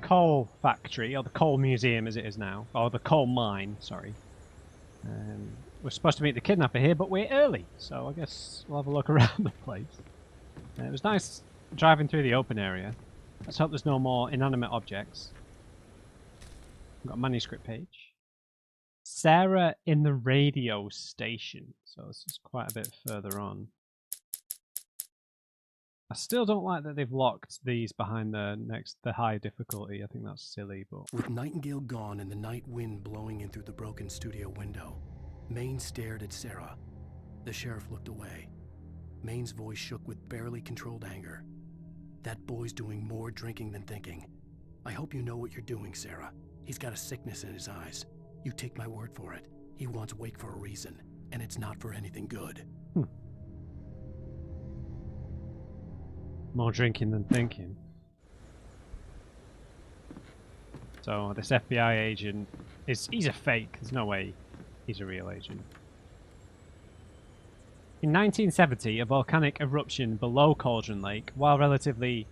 coal factory, or the coal museum as it is now, or the coal mine, sorry. We're supposed to meet the kidnapper here, but we're early, so I guess we'll have a look around the place. It was nice driving through the open area. Let's hope there's no more inanimate objects. We've got a manuscript page. Sarah in the radio station. So this is quite a bit further on. I still don't like that they've locked these behind the high difficulty. I think that's silly, but... With Nightingale gone and the night wind blowing in through the broken studio window, Maine stared at Sarah. The sheriff looked away. Maine's voice shook with barely controlled anger. That boy's doing more drinking than thinking. I hope you know what you're doing, Sarah. He's got a sickness in his eyes. You take my word for it. He wants Wake for a reason, and it's not for anything good. More drinking than thinking. So this FBI agent he's a fake. There's no way he's a real agent. In 1970, a volcanic eruption below Cauldron Lake, while relatively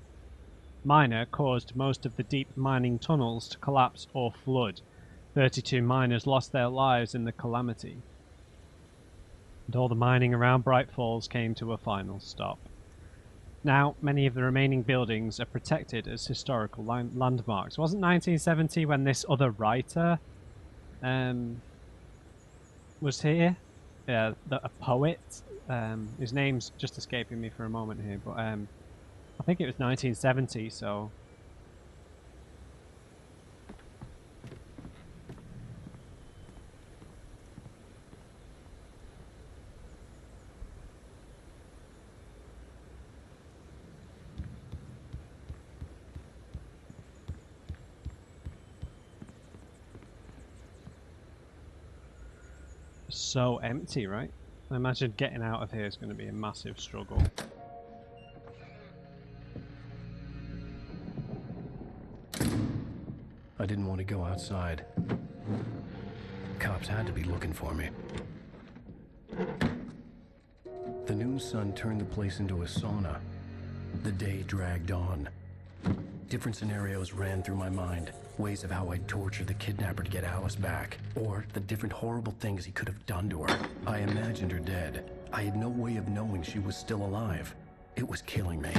minor, caused most of the deep mining tunnels to collapse or flood. 32 miners lost their lives in the calamity. And all the mining around Bright Falls came to a final stop. Now, many of the remaining buildings are protected as historical landmarks. Wasn't 1970 when this other writer was here? Yeah, a poet. His name's just escaping me for a moment here, but I think it was 1970, so... So empty, right? I imagine getting out of here is going to be a massive struggle. I didn't want to go outside. Cops had to be looking for me. The noon sun turned the place into a sauna. The day dragged on. Different scenarios ran through my mind. Ways of how I'd torture the kidnapper to get Alice back. Or the different horrible things he could have done to her. I imagined her dead. I had no way of knowing she was still alive. It was killing me.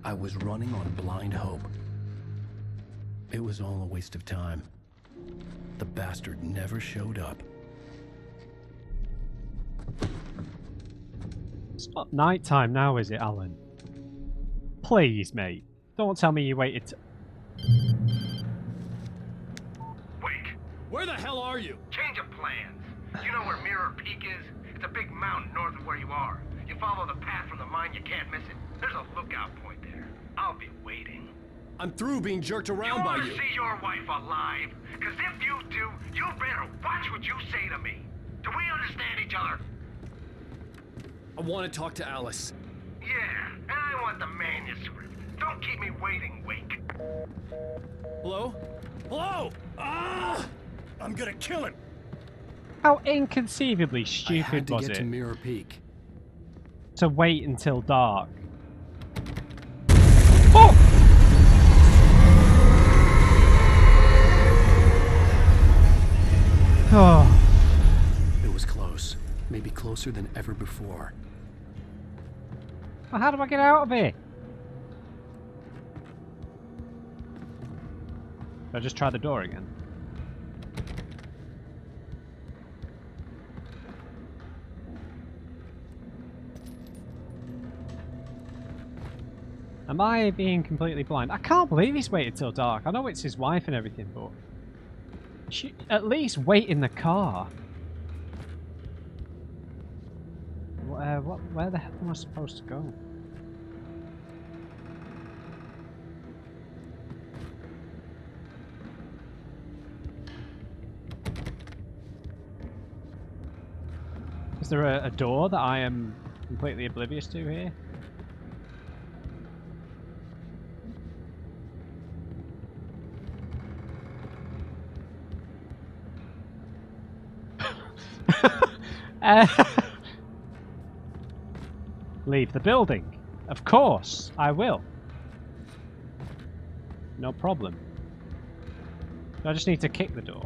I was running on blind hope. It was all a waste of time. The bastard never showed up. It's not nighttime now, is it, Alan? Please, mate. Don't tell me you waited to... Wake! Where the hell are you? Change of plans. You know where Mirror Peak is? It's a big mountain north of where you are. You follow the path from the mine, you can't miss it. There's a lookout point there. I'll be waiting. I'm through being jerked around by wanna you. see your wife alive? Because if you do, you better watch what you say to me. Do we understand each other? I want to talk to Alice. Yeah, and I want the manuscript. Don't keep me waiting, Wake. Hello? Hello? Ah! I'm gonna kill him. How inconceivably I stupid had to was get it to Mirror Peak. to wait until dark? Oh! Oh. It was close. Maybe closer than ever before. Well, how do I get out of here? Should I just try the door again? Am I being completely blind? I can't believe he's waited till dark. I know it's his wife and everything, but... at least wait in the car. Where the hell am I supposed to go? Is there a door that I am completely oblivious to here? Leave the building. Of course, I will. No problem. I just need to kick the door.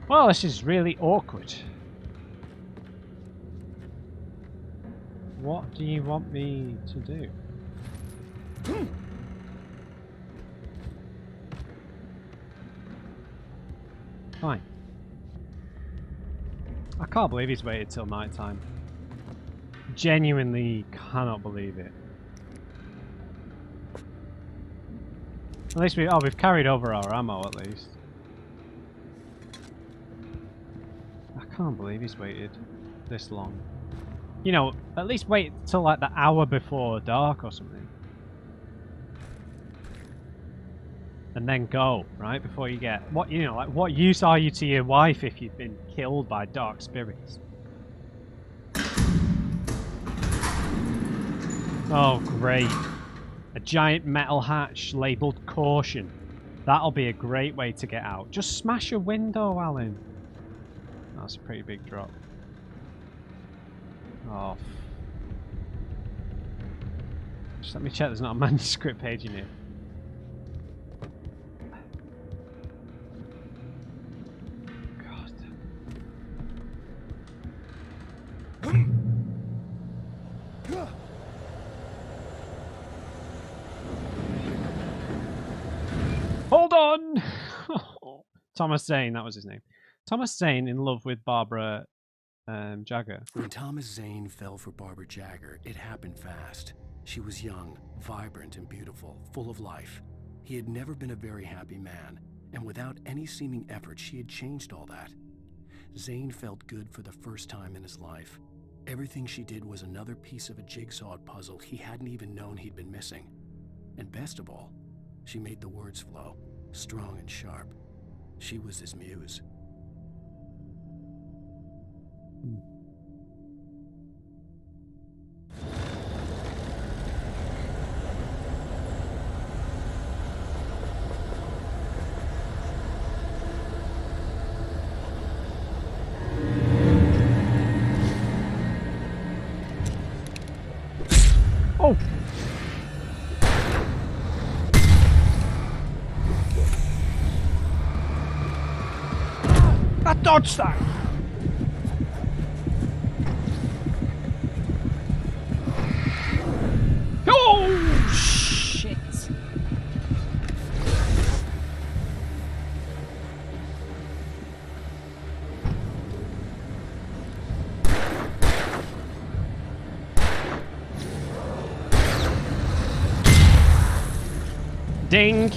Well, this is really awkward. What do you want me to do? Fine. I can't believe he's waited till night time. Genuinely cannot believe it. At least we've carried over our ammo at least. I can't believe he's waited this long. You know, at least wait till like the hour before dark or something. And then go, right? Before you get... What, you know, like, what use are you to your wife if you've been killed by dark spirits? Oh, great. A giant metal hatch labelled caution. That'll be a great way to get out. Just smash a window, Alan. That's a pretty big drop. Oh. Just let me check there's not a manuscript page in here. God. Hold on! Thomas Zane, that was his name. Thomas Zane in love with Barbara Jagger. When Thomas Zane fell for Barbara Jagger, it happened fast. She was young, vibrant, and beautiful, full of life. He had never been a very happy man, and without any seeming effort, she had changed all that. Zane felt good for the first time in his life. Everything she did was another piece of a jigsaw puzzle he hadn't even known he'd been missing. And best of all, she made the words flow, strong and sharp. She was his muse. Oh! I dodged that! Oh, shit! Ding!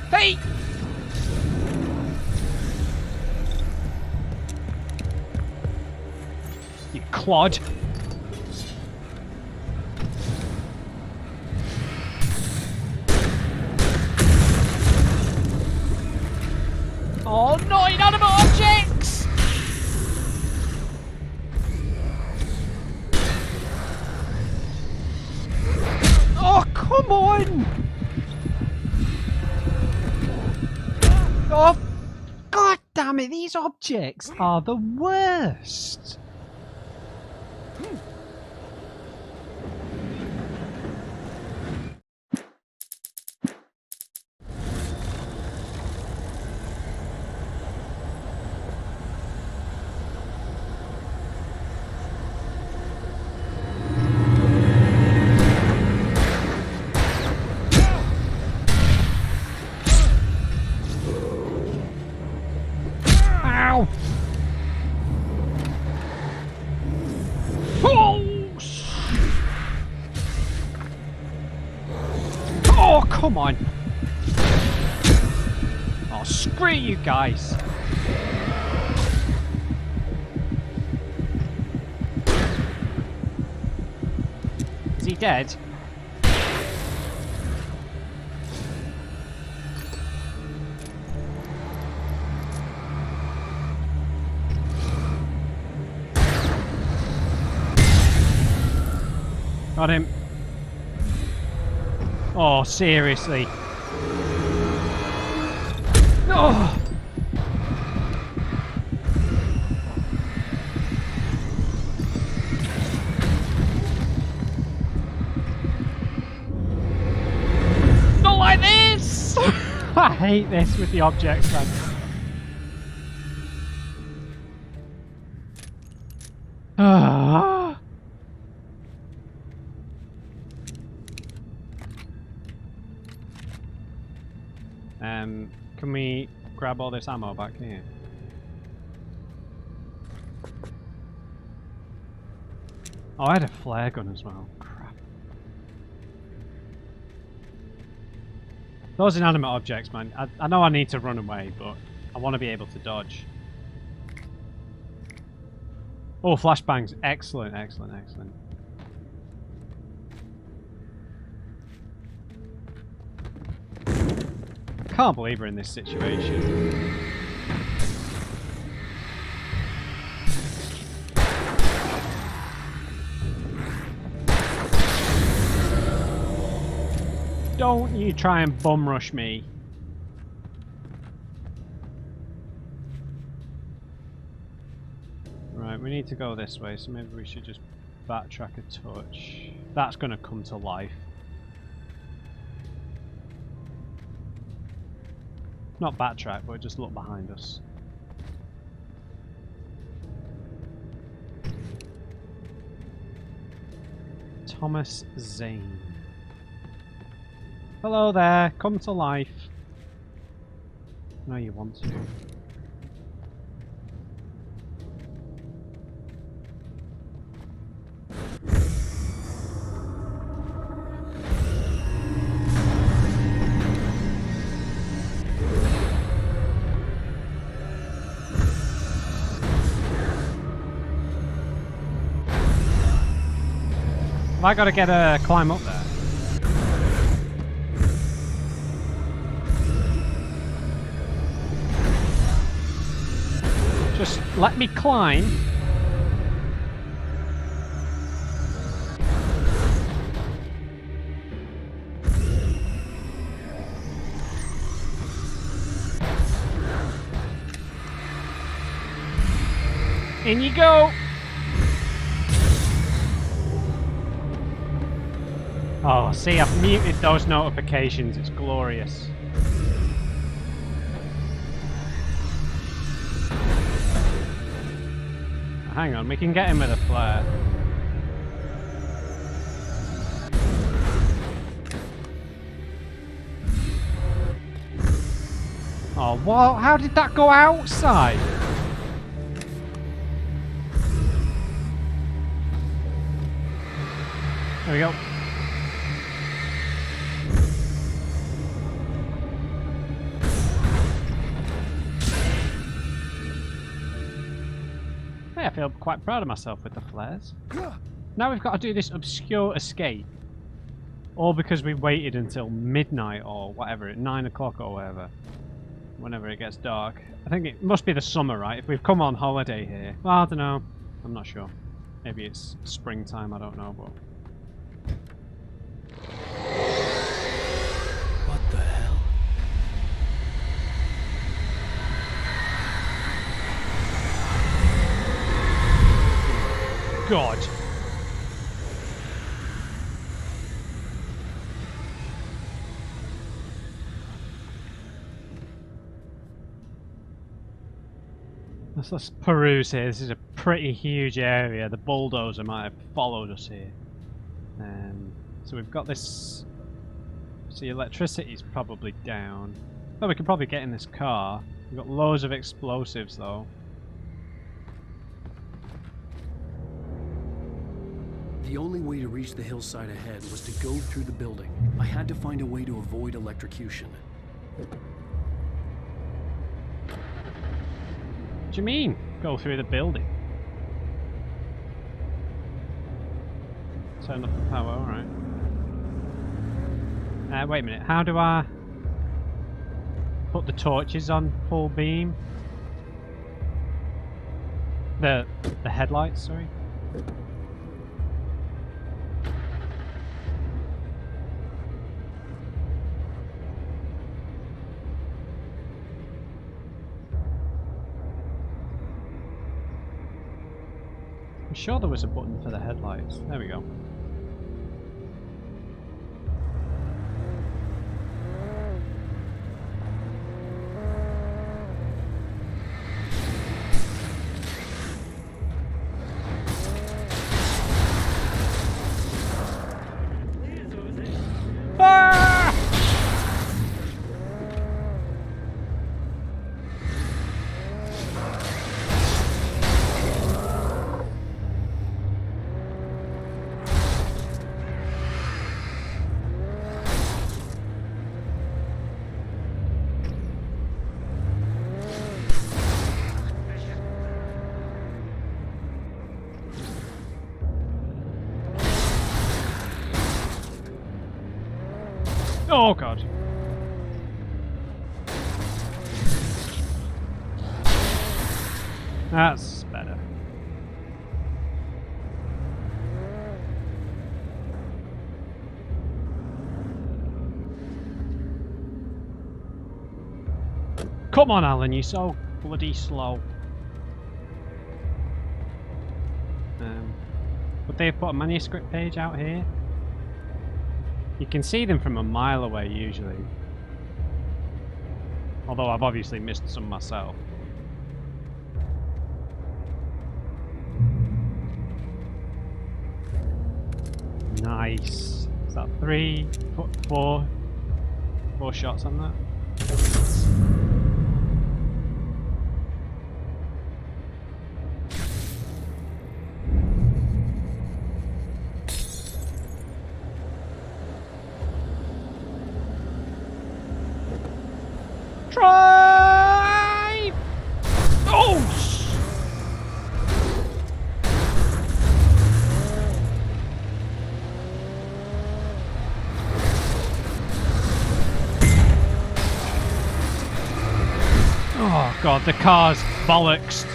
Hey! You clod! Oh no, inanimate objects! Oh, come on! Oh, god damn it, these objects are the worst! Ow! Oh, come on! Oh, screw you guys! Is he dead? Got him. Oh, seriously. Oh! Not like this! I hate this with the objects, man. Ah. Can we grab all this ammo back here? Oh, I had a flare gun as well. Crap. Those inanimate objects, man. I know I need to run away, but I want to be able to dodge. Oh, flashbangs. Excellent, excellent, excellent. Can't believe we're in this situation. Don't you try and bum rush me. Right, we need to go this way, so maybe we should just backtrack a touch. That's going to come to life. Not backtrack, but just look behind us. Thomas Zane. Hello there, come to life. No, you want to. Have I got to get a climb up there? Just let me climb. In you go. Oh, see, I've muted those notifications. It's glorious. Hang on, we can get him with a flare. Oh, what? How did that go outside? There we go. I feel quite proud of myself with the flares. Now we've got to do this obscure escape. All because we waited until midnight or whatever, 9 o'clock or whatever. Whenever it gets dark. I think it must be the summer, right? If we've come on holiday here. Well, I don't know. I'm not sure. Maybe it's springtime, I don't know, but... What the hell? God. Let's peruse here. This is a pretty huge area. The bulldozer might have followed us here. So we've got this... See, electricity's probably down. Oh, we can probably get in this car. We've got loads of explosives though. The only way to reach the hillside ahead was to go through the building. I had to find a way to avoid electrocution. What do you mean? Go through the building? Turn off the power, alright. Wait a minute, how do I put the torches on full beam? The headlights, sorry. I'm sure there was a button for the headlights. There we go. Ah! Oh god. That's better. Come on, Alan, you're so bloody slow. Would they have put a manuscript page out here? You can see them from a mile away usually. Although I've obviously missed some myself. Nice. Is that 4 shots on that? Drive! Oh! Oh god, the car's bollocks.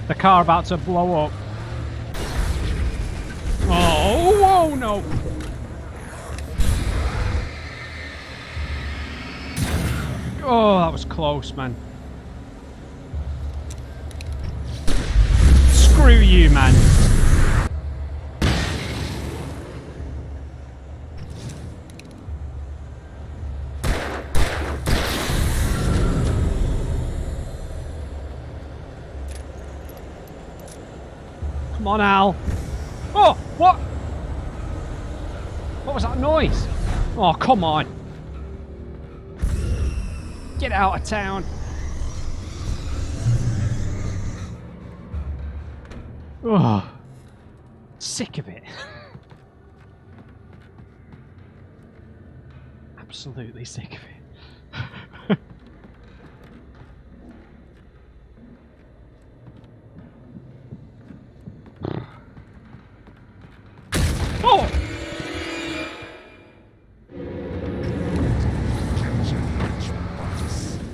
The car about to blow up. Oh no! Oh, that was close, man. Screw you, man. Come on, Al. Oh, what? What was that noise? Oh, come on. Get out of town. Oh, sick of it. Absolutely sick of it. Oh!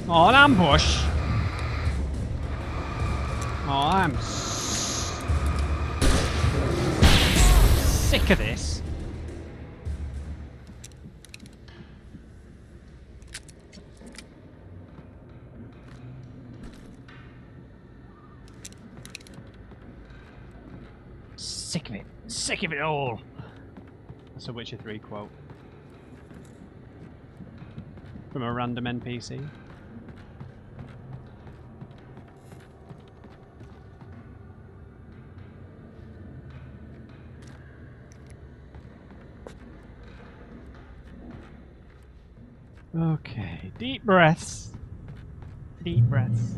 Oh, an ambush. Oh, I'm sick of this. Sick of it. Sick of it all. That's a Witcher 3 quote. From a random NPC. Okay, deep breaths. Deep breaths.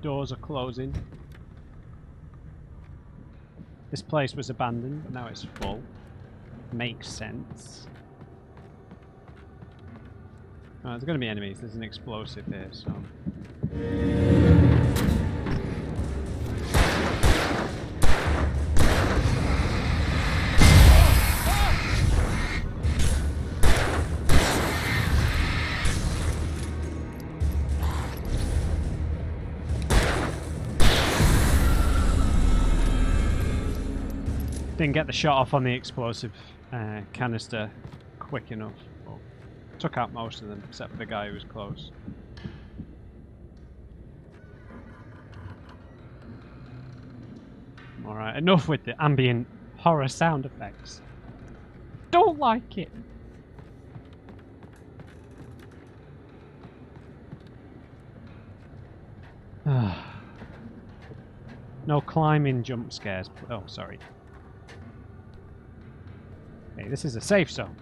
Doors are closing. This place was abandoned, but now it's full. Makes sense. Oh, there's going to be enemies. There's an explosive here, so... Didn't get the shot off on the explosive canister quick enough. Well, took out most of them, except for the guy who was close. Alright, enough with the ambient horror sound effects. Don't like it! No climbing jump scares. Oh, sorry. Okay, this is a safe zone.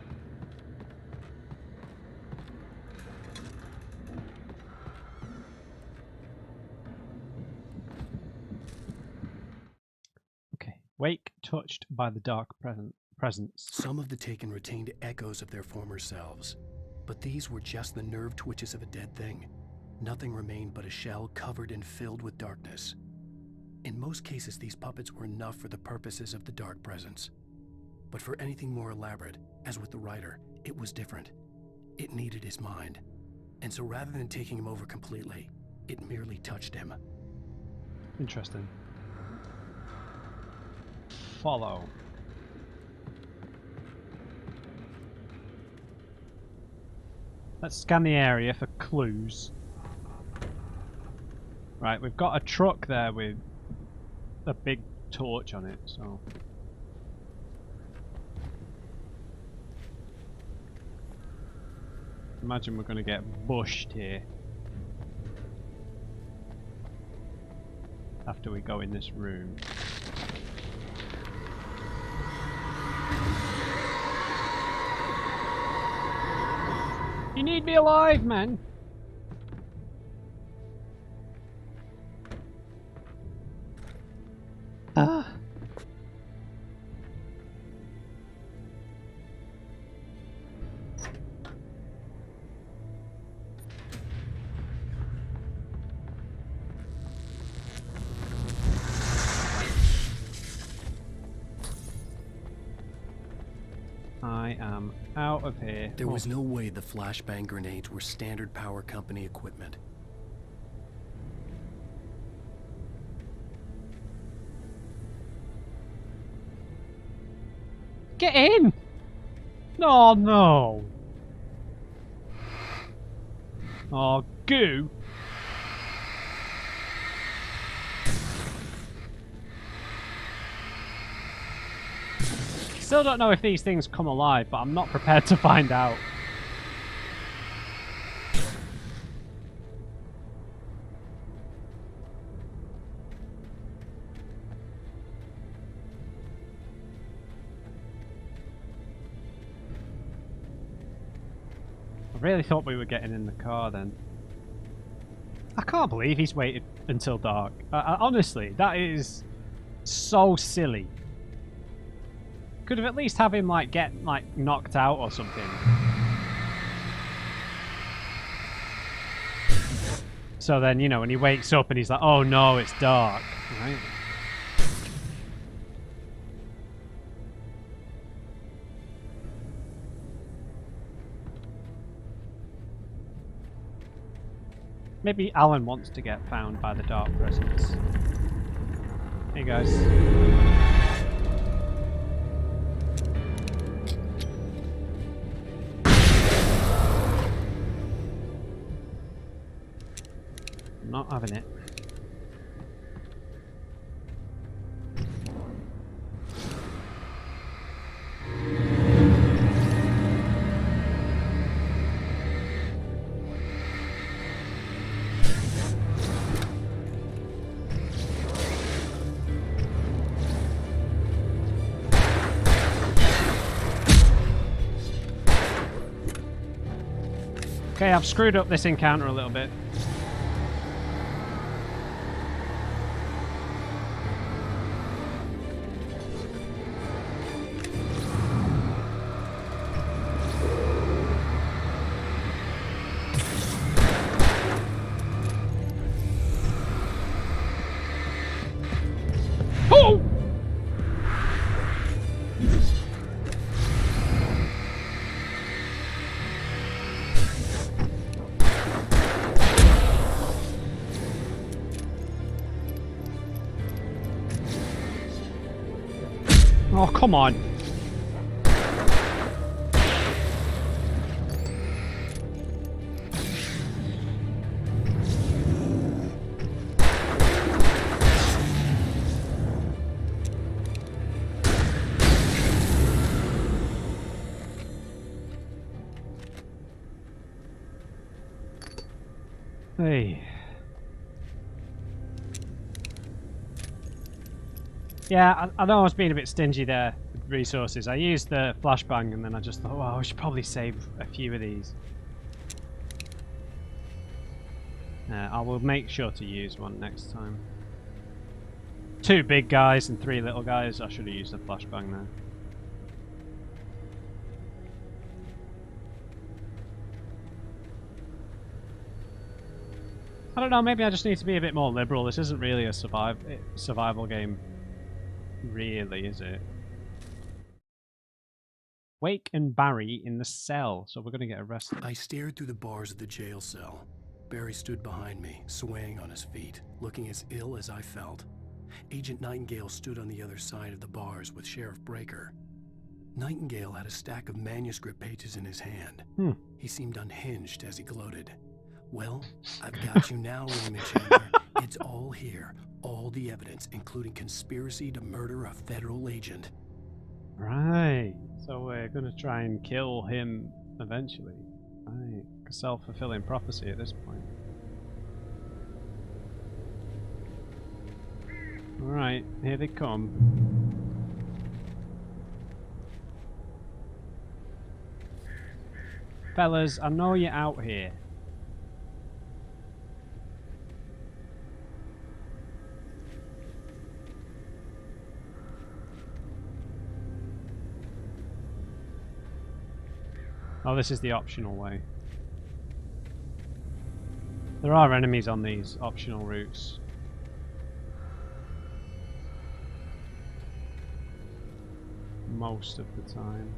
Okay. Wake touched by the dark presence. Some of the Taken retained echoes of their former selves, but these were just the nerve twitches of a dead thing. Nothing remained but a shell covered and filled with darkness. In most cases, these puppets were enough for the purposes of the dark presence. But for anything more elaborate, as with the writer, it was different. It needed his mind. And so rather than taking him over completely, it merely touched him. Interesting. Follow. Let's scan the area for clues. Right, we've got a truck there with a big torch on it, so... Imagine we're going to get bushed here. After we go in this room. You need me alive, man! Ah. I am out of here. There was no way the flashbang grenades were standard power company equipment. Get in! Oh no! Oh, goo! Still don't know if these things come alive, but I'm not prepared to find out. I really thought we were getting in the car then. I can't believe he's waited until dark. Honestly, that is so silly. Could have at least have him get knocked out or something. So then, you know, when he wakes up and he's like, oh no, it's dark. Right? Maybe Alan wants to get found by the dark presence. Hey guys. Not having it. Okay, I've screwed up this encounter a little bit. Oh! Oh, come on. Hey. Yeah, I know I was being a bit stingy there with resources. I used the flashbang and then I just thought, well, I should probably save a few of these. I will make sure to use one next time. 2 big guys and 3 little guys. I should have used the flashbang there. I don't know, maybe I just need to be a bit more liberal. This isn't really a survival game. Really, is it? Wake and Barry in the cell, so we're going to get arrested. I stared through the bars of the jail cell. Barry stood behind me, swaying on his feet, looking as ill as I felt. Agent Nightingale stood on the other side of the bars with Sheriff Breaker. Nightingale had a stack of manuscript pages in his hand. He seemed unhinged as he gloated. Well, I've got you now, Raymond Chandler. It's all here. All the evidence, including conspiracy to murder a federal agent. Right. So we're going to try and kill him eventually. Right. A self-fulfilling prophecy at this point. Alright, here they come. Fellas, I know you're out here. Oh, this is the optional way. There are enemies on these optional routes. Most of the time.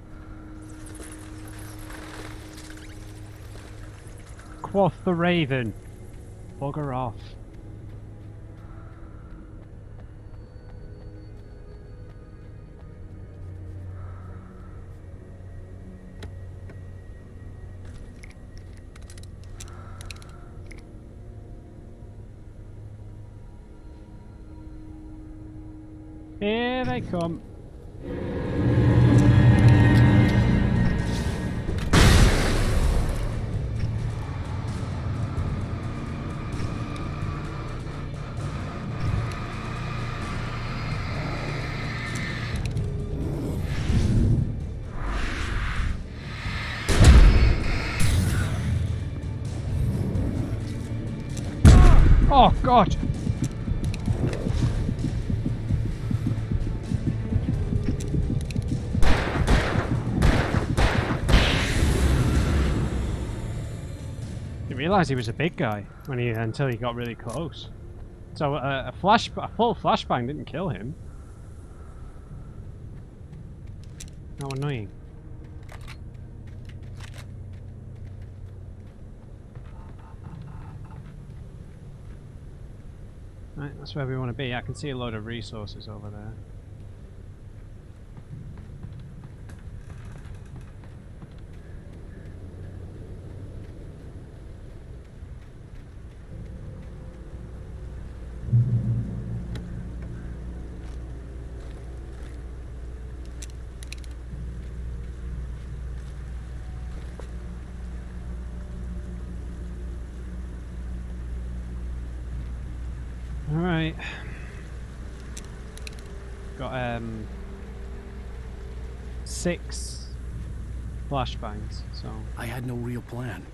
Quoth the Raven. Bugger off. Here they come. Oh, God! Didn't realise he was a big guy until he got really close. So a full flashbang didn't kill him. How annoying. Right, that's where we want to be. I can see a load of resources over there. Alright. Got 6 flashbangs, so I had no real plan.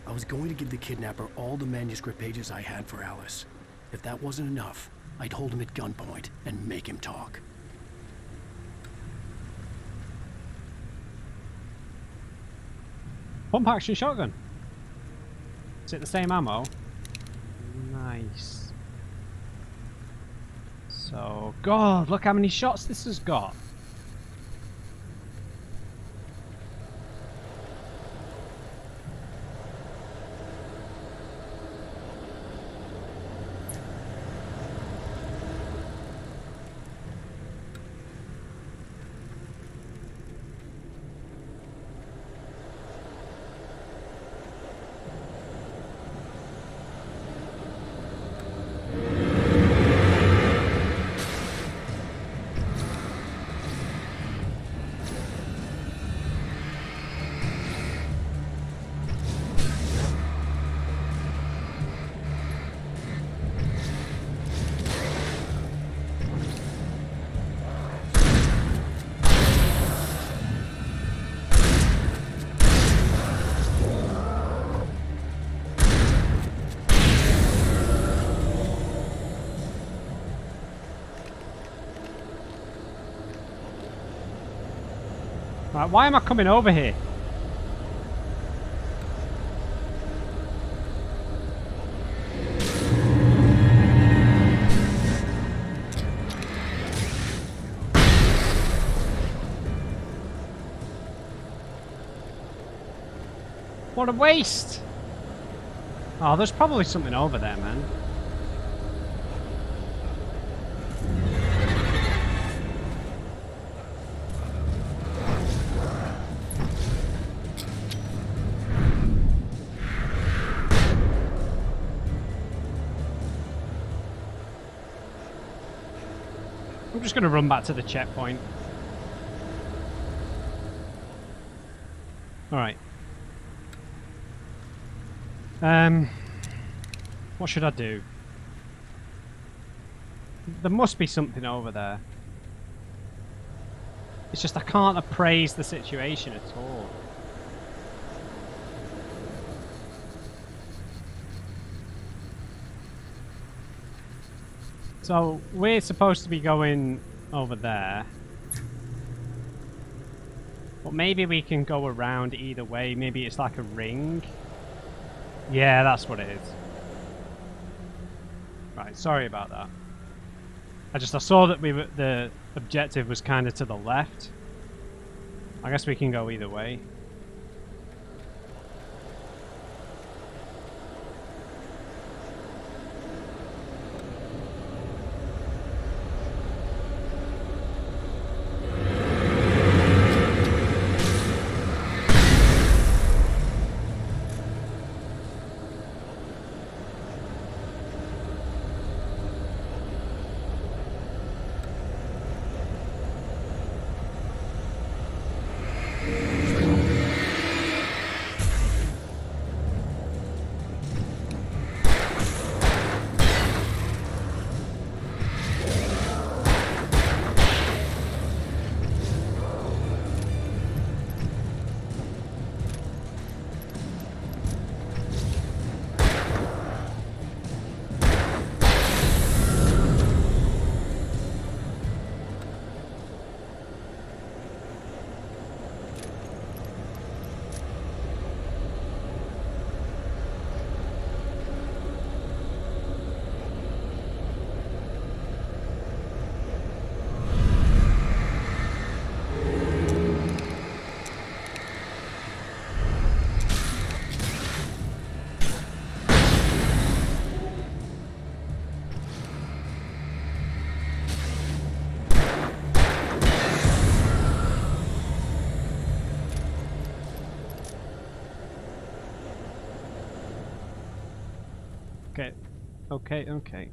I was going to give the kidnapper all the manuscript pages I had for Alice. If that wasn't enough, I'd hold him at gunpoint and make him talk. pump action shotgun. Is it the same ammo? Nice. So, God, look how many shots this has got. Right, why am I coming over here? What a waste! Oh, there's probably something over there, man. I'm just going to run back to the checkpoint. Alright. What should I do? There must be something over there. It's just I can't appraise the situation at all. So, we're supposed to be going over there. But maybe we can go around either way. Maybe it's like a ring. Yeah, that's what it is. Right, sorry about that. I saw that the objective was kind of to the left. I guess we can go either way. Okay.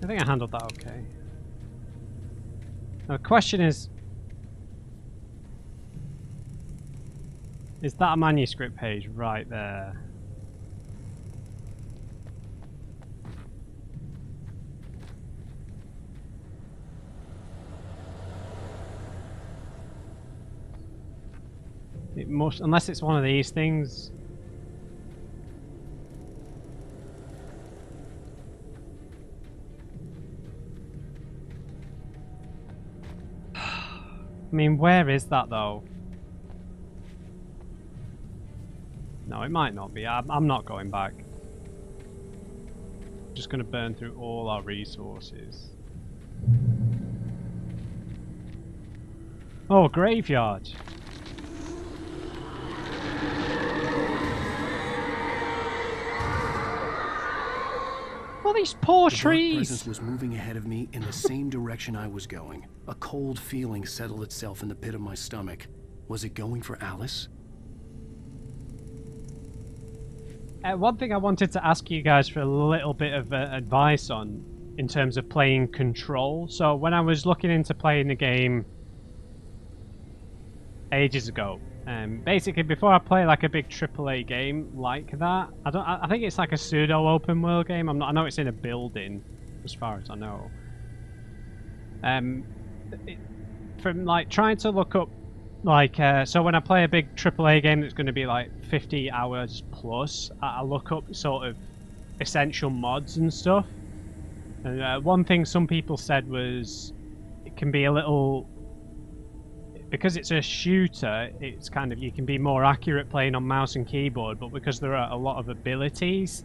I think I handled that okay. Now the question is that a manuscript page right there? It must, unless it's one of these things. I mean, where is that though? No, it might not be. I'm not going back. Just going to burn through all our resources. Oh, graveyard. Well, these poor trees. The presence was moving ahead of me in the same direction I was going. A cold feeling settled itself in the pit of my stomach. Was it going for Alice? One thing I wanted to ask you guys for a little bit of advice on in terms of playing Control. So when I was looking into playing the game ages ago, basically before I play like a big AAA game like that, I think it's like a pseudo open world game. I know it's in a building, as far as I know. From like trying to look up like so when I play a big AAA game that's going to be like 50 hours plus, I look up sort of essential mods and stuff. And one thing some people said was it can be a little because it's a shooter, it's kind of, you can be more accurate playing on mouse and keyboard, but because there are a lot of abilities,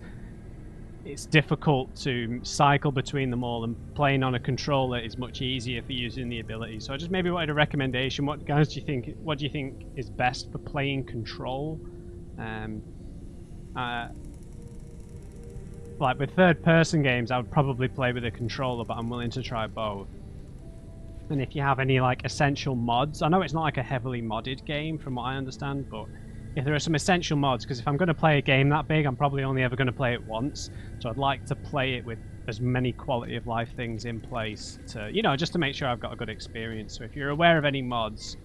it's difficult to cycle between them all, and playing on a controller is much easier for using the abilities. So I just maybe wanted a recommendation. What do you think is best for playing control? Like with third-person games, I would probably play with a controller, but I'm willing to try both. And if you have any like essential mods, I know it's not like a heavily modded game from what I understand, but if there are some essential mods, because if I'm going to play a game that big, I'm probably only ever going to play it once, so I'd like to play it with as many quality of life things in place to, you know, just to make sure I've got a good experience. So if you're aware of any mods,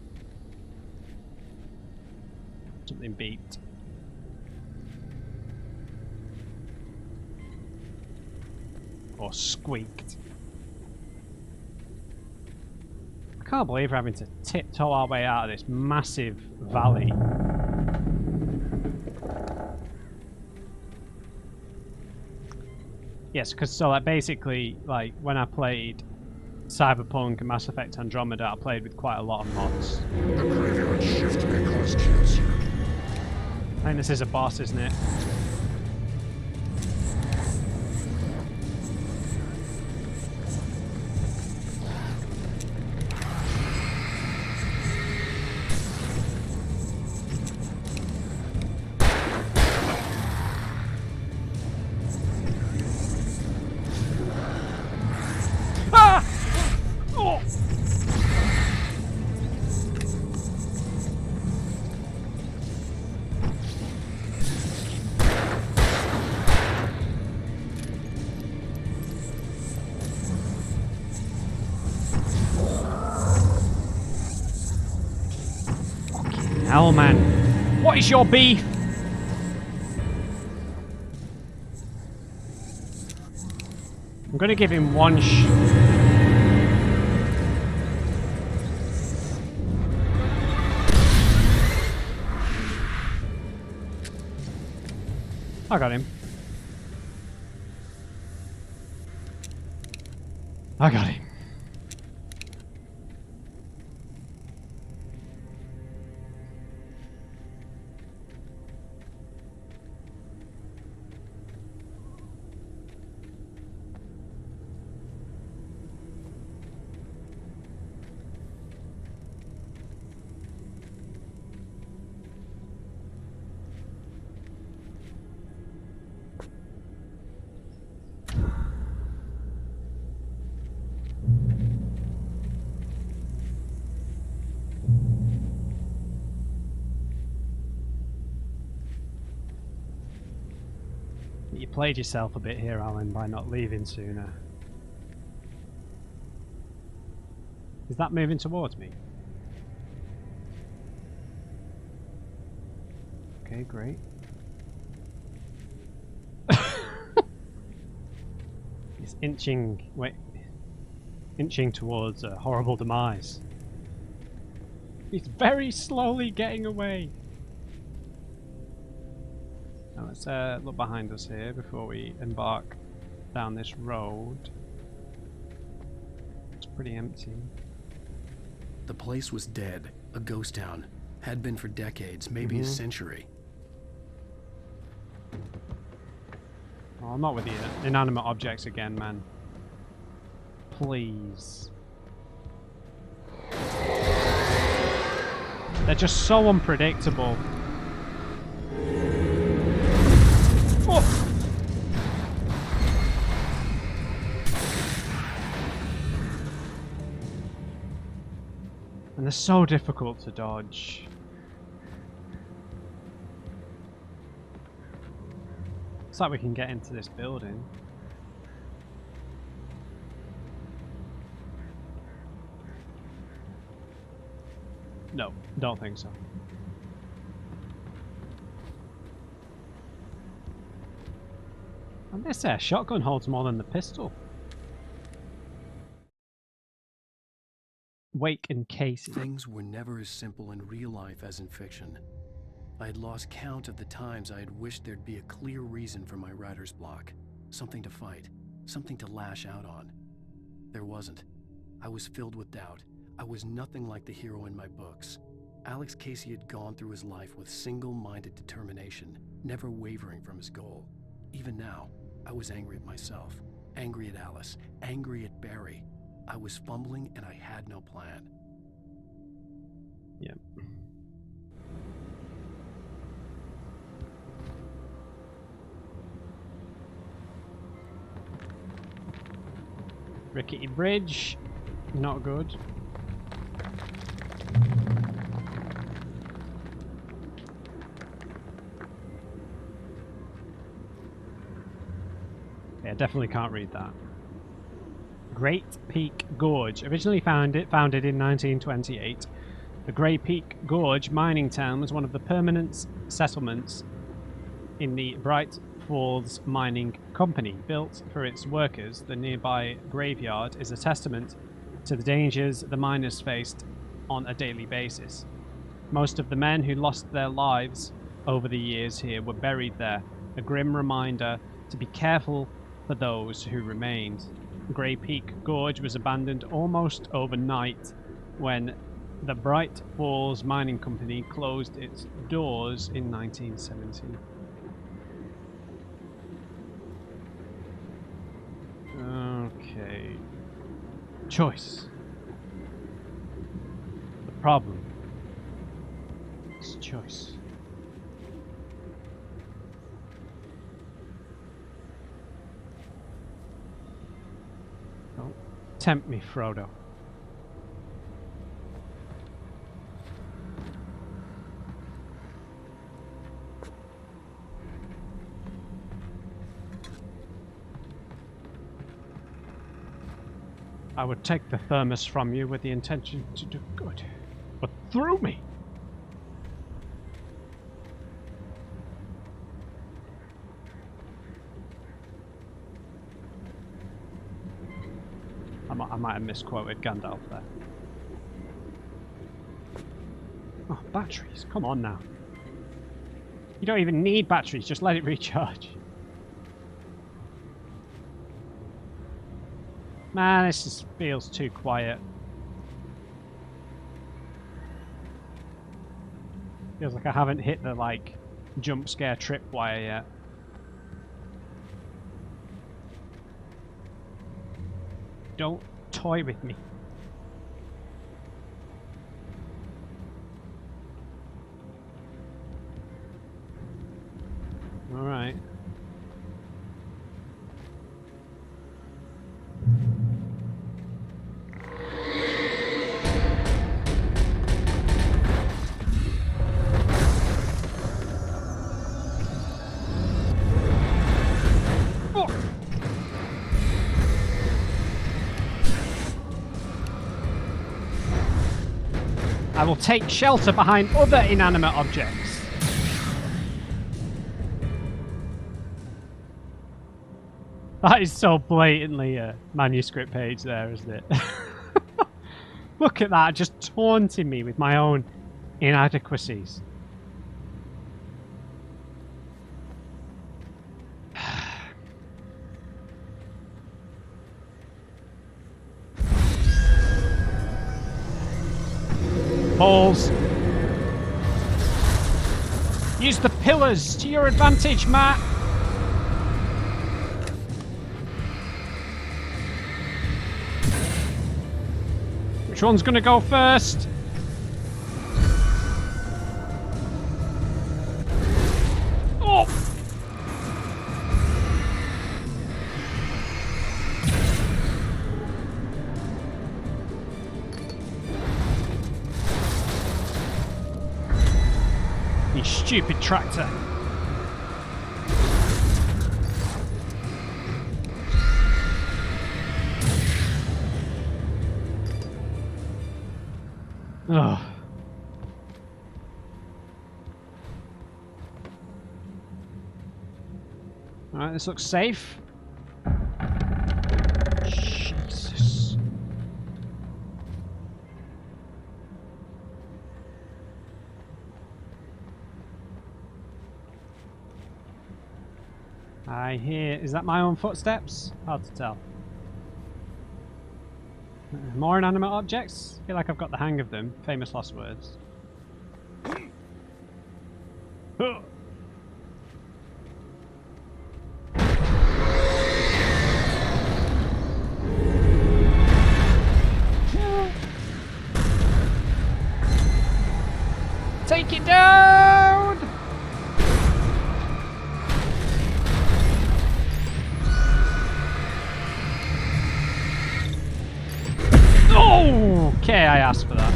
something beat. Or squeaked. I can't believe we're having to tiptoe our way out of this massive valley. Yes, because so like basically, like when I played Cyberpunk and Mass Effect Andromeda, I played with quite a lot of mods. The graveyard shift may cause cancer. I think this is a boss, isn't it? Hell, man. What is your beef? I'm gonna give him one I got him. I got him. You played yourself a bit here, Alan, by not leaving sooner. Is that moving towards me? Okay, great. He's inching towards a horrible demise. He's very slowly getting away. Now let's look behind us here before we embark down this road. It's pretty empty. The place was dead, a ghost town. Had been for decades, maybe a century. Oh, I'm not with the inanimate objects again, man. Please. They're just so unpredictable. Oh. And they're so difficult to dodge. Looks like we can get into this building. No, don't think so. And this shotgun holds more than the pistol. Wake and case. Things were never as simple in real life as in fiction. I had lost count of the times I had wished there'd be a clear reason for my writer's block. Something to fight, something to lash out on. There wasn't. I was filled with doubt, I was nothing like the hero in my books. Alex Casey had gone through his life with single-minded determination, never wavering from his goal. Even now, I was angry at myself, angry at Alice, angry at Barry. I was fumbling and I had no plan. Yeah. Rickety bridge, not good. Yeah, definitely can't read that. Great Peak Gorge, originally founded in 1928. The Grey Peak Gorge mining town was one of the permanent settlements in the Bright Falls Mining Company. Built for its workers, the nearby graveyard is a testament to the dangers the miners faced on a daily basis. Most of the men who lost their lives over the years here were buried there, a grim reminder to be careful for those who remained. Grey Peak Gorge was abandoned almost overnight when the Bright Falls Mining Company closed its doors in 1970. Okay. Choice. The problem is choice. Don't tempt me, Frodo. I would take the thermos from you with the intention to do good, but through me! I might have misquoted Gandalf there. Oh, batteries, come on now. You don't even need batteries, just let it recharge. Man, this just feels too quiet. Feels like I haven't hit the, like, jump scare tripwire yet. Don't toy with me. Alright. I will take shelter behind other inanimate objects. That is so blatantly a manuscript page there, isn't it? Look at that, just taunting me with my own inadequacies. Balls. Use the pillars to your advantage, Matt. Which one's gonna go first? Oh! You stupid tractor. Ugh. Alright, this looks safe. Jesus. I hear... Is that my own footsteps? Hard to tell. More inanimate objects? I feel like I've got the hang of them. Famous last words. Huh. Take it down! Oh! Okay, I asked for that.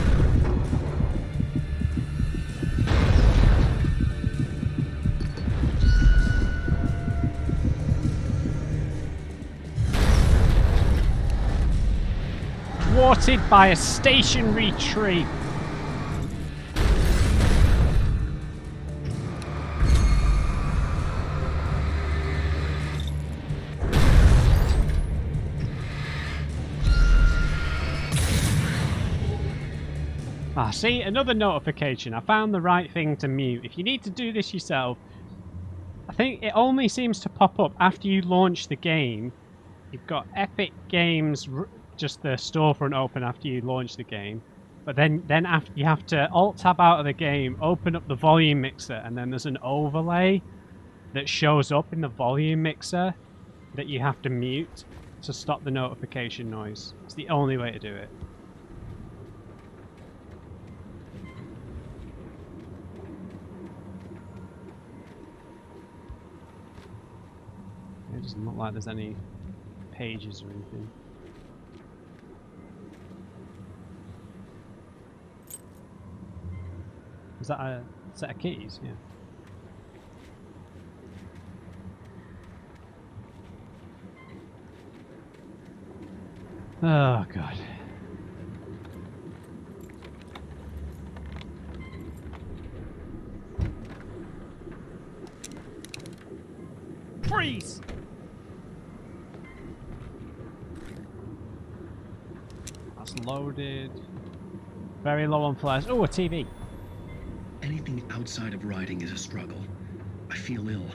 Thwarted by a stationary tree. Ah, see, another notification. I found the right thing to mute. If you need to do this yourself, I think it only seems to pop up after you launch the game. You've got Epic Games, just the storefront open after you launch the game. But then after you have to Alt-Tab out of the game, open up the volume mixer, and then there's an overlay that shows up in the volume mixer that you have to mute to stop the notification noise. It's the only way to do it. It doesn't look like there's any pages or anything. Is that a set of keys? Yeah. Oh god. Freeze! That's loaded. Very low on flares. Oh, a TV. Anything outside of riding is a struggle. I feel ill.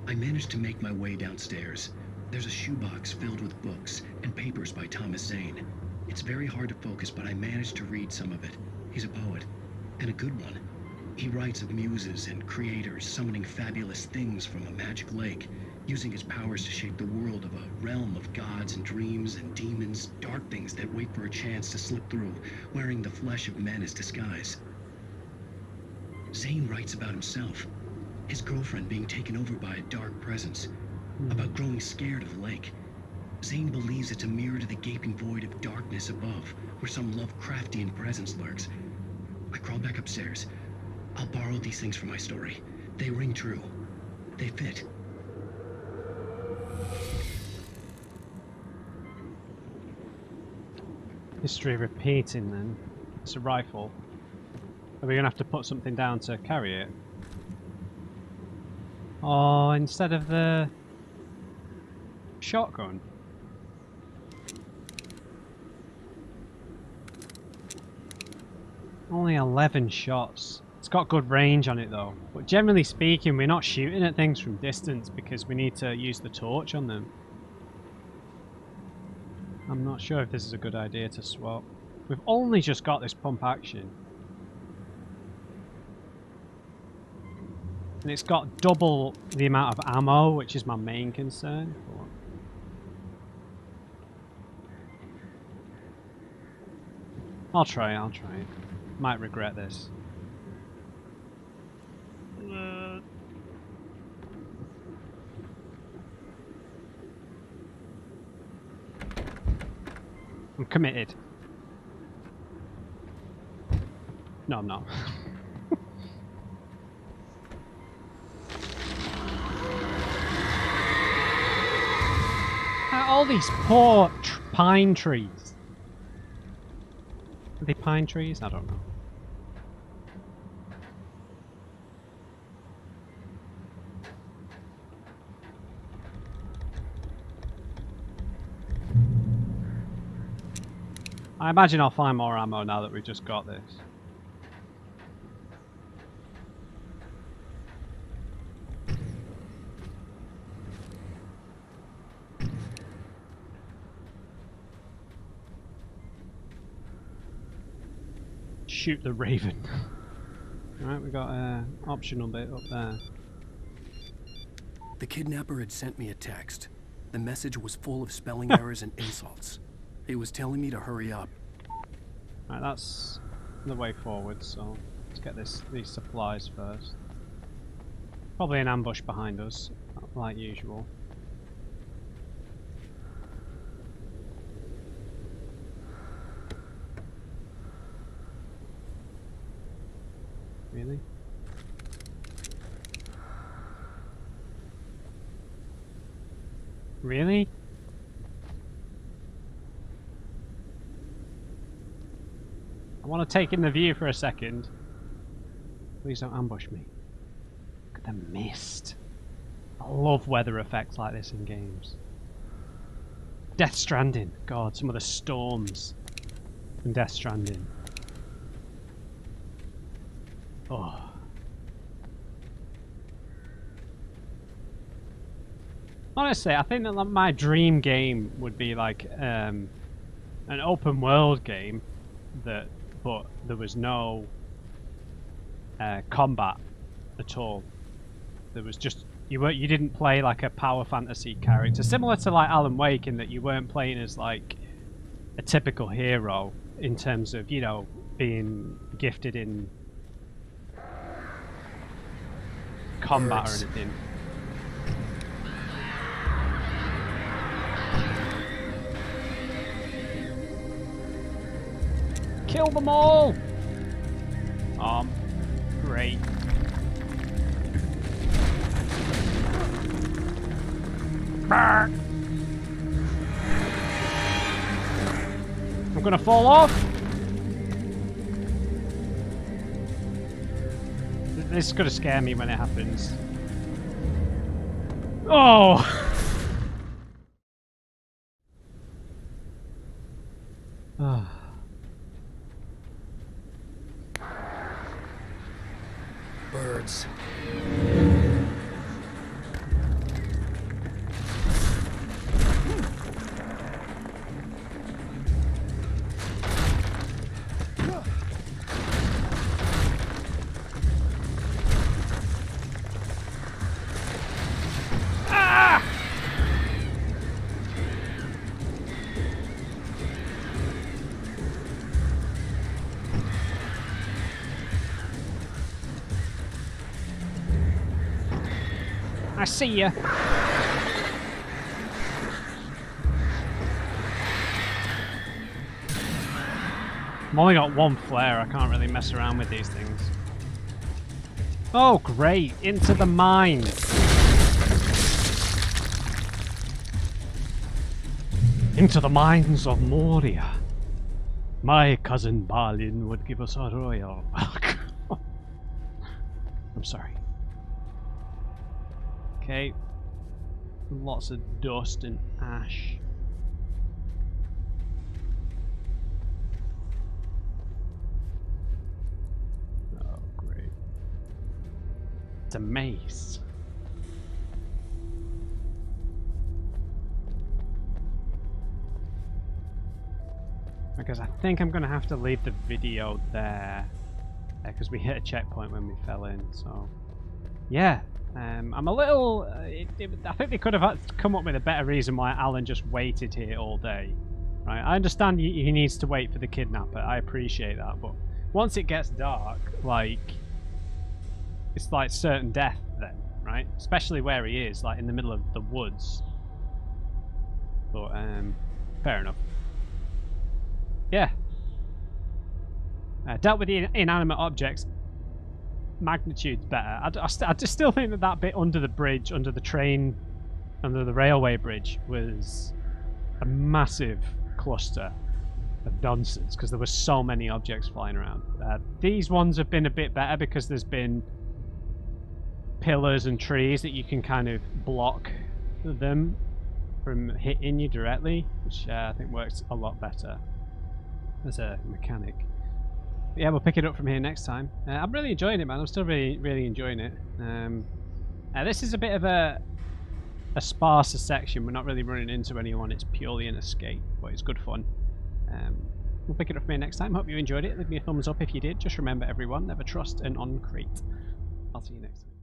I managed to make my way downstairs. There's a shoebox filled with books and papers by Thomas Zane. It's very hard to focus, but I managed to read some of it. He's a poet, and a good one. He writes of muses and creators summoning fabulous things from a magic lake, using his powers to shape the world of a realm of gods and dreams and demons, dark things that wait for a chance to slip through, wearing the flesh of men as disguise. Zane writes about himself, his girlfriend being taken over by a dark presence, about growing scared of the lake. Zane believes it's a mirror to the gaping void of darkness above, where some Lovecraftian presence lurks. I crawl back upstairs. I'll borrow these things for my story. They ring true. They fit. History repeating then. It's a rifle. Are we going to have to put something down to carry it? Oh, instead of the shotgun. Only 11 shots. It's got good range on it though. But generally speaking, we're not shooting at things from distance because we need to use the torch on them. I'm not sure if this is a good idea to swap. We've only just got this pump action. And it's got double the amount of ammo, which is my main concern. I'll try it. Might regret this. I'm committed. No, I'm not. All these poor pine trees. Are they pine trees? I don't know. I imagine I'll find more ammo now that we've just got this. shoot the raven. Right, we got an optional bit up there. The kidnapper had sent me a text. The message was full of spelling errors and insults. It was telling me to hurry up. Right, that's the way forward, so let's get these supplies first. Probably an ambush behind us, like usual. Really? Really? I want to take in the view for a second. Please don't ambush me. Look at the mist. I love weather effects like this in games. Death Stranding. God, some of the storms in Death Stranding. Oh. Honestly, I think that my dream game would be like an open world game but there was no combat at all. There was just you didn't play like a power fantasy character, similar to like Alan Wake, in that you weren't playing as like a typical hero in terms of, you know, being gifted in combat or anything. Kill them all! Great. I'm gonna fall off! This is gonna scare me when it happens. Oh! Birds. I see ya. I've only got one flare, I can't really mess around with these things. Oh great, into the mine. Into the mines of Moria. My cousin Balin would give us a royal. I'm sorry. Okay. Lots of dust and ash. Oh, great. It's a mace. Because I think I'm going to have to leave the video there. Because we hit a checkpoint when we fell in, so... Yeah. I'm a little... I think they could have come up with a better reason why Alan just waited here all day. Right? I understand he needs to wait for the kidnapper. I appreciate that. But once it gets dark, like... It's like certain death then, right? Especially where he is, like in the middle of the woods. But, fair enough. Yeah. Dealt with the inanimate objects. Magnitude's better. I just still think that bit under the bridge, under the train, under the railway bridge, was a massive cluster of nonsense because there were so many objects flying around. These ones have been a bit better because there's been pillars and trees that you can kind of block them from hitting you directly, which I think works a lot better as a mechanic. Yeah, we'll pick it up from here next time. I'm really enjoying it, man. I'm still really enjoying it. This is a bit of a sparser section. We're not really running into anyone. It's purely an escape, but it's good fun. We'll pick it up from here next time. Hope you enjoyed it. Leave me a thumbs up if you did. Just remember, everyone, never trust an on-crate. I'll see you next time.